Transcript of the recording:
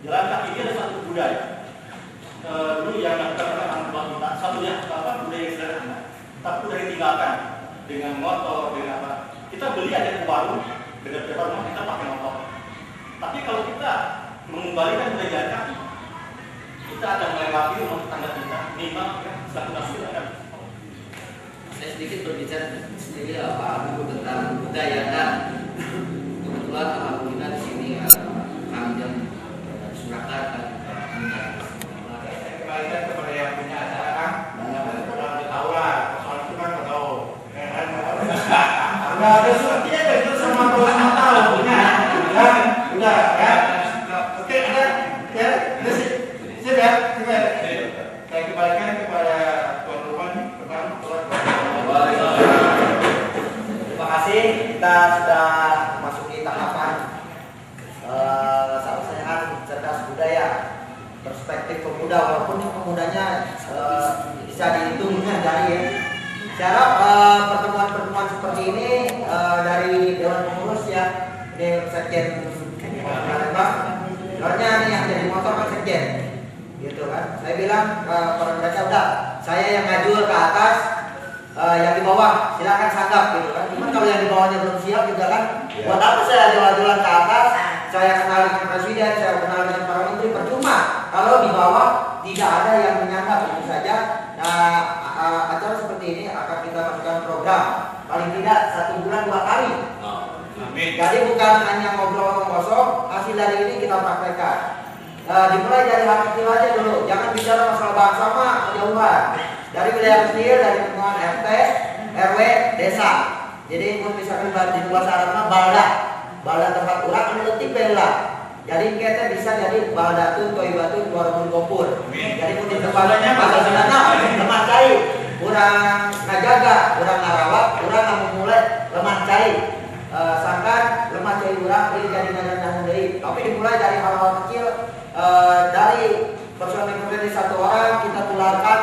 Jalan kaki ini ada satu budaya. Dulu yang terkenal kita satunya budaya yang sederhana, tapi udah ditinggalkan dengan motor, dengan apa? Kita beli aja ke warung, dengan rumah kita pakai motor. Tapi kalau kita mengembalikan budaya jalan kaki, kita akan melewati rumah tetangga kita, minimal ya, satu nasi akan. Saya sedikit berbicara sendiri Pak Abu tentang budaya dan kebetulan alhamdulillah di sini kami dan Surakarta kembalikan kepada yang punya acara orang tahu lah soal itu kan nggak tahu nggak ada sepertinya itu sama tahu punya udah ya oke ada ya siap ya saya kembalikan kepada tuan rumah nih pertama terima kasih. Kita sudah masuki tahapan sehat cerdas budaya perspektif pemuda, walaupun pemudanya bisa dihitung dengan jari ya. Saya harap pertemuan-pertemuan seperti ini dari Dewan Pengurus ya, ini Sekjen soalnya nih yang jadi motor kan Sekjen gitu kan. Saya bilang pada mereka udah saya yang ngajul ke atas, yang di bawah silakan sanggap gitu kan. Cuman kalau yang di bawahnya belum siap juga kan, buat apa saya jalan-jalan ke atas, saya kenal dengan presiden, saya kenal dengan para menteri, percuma kalau di bawah tidak ada yang menyangkap. Itu saja. Nah, acara seperti ini akan kita masukkan program paling tidak 1 bulan 2 kali. amin. Jadi bukan hanya ngobrol kosong, hasil dari ini kita praktekkan. Dimulai dari hal kecil aja dulu, jangan bicara masalah bahasa sama kejauhan. Dari wilayah kecil, dari lingkungan RT, RW, desa. Jadi pun misalkan di luar sarana balda tempat urang anu leutik bela. Jadi kita bisa jadi baldatun toibatun warung gopur. Jadi pun di tempatnya bahasa lemah cair, urang ngajaga, urang ngarawat, urang mulai lemah cair. Sangkan lemah cair urang ini jadi ngajaga deui. Tapi dimulai dari hal-hal kecil, dari personil satu orang kita tularkan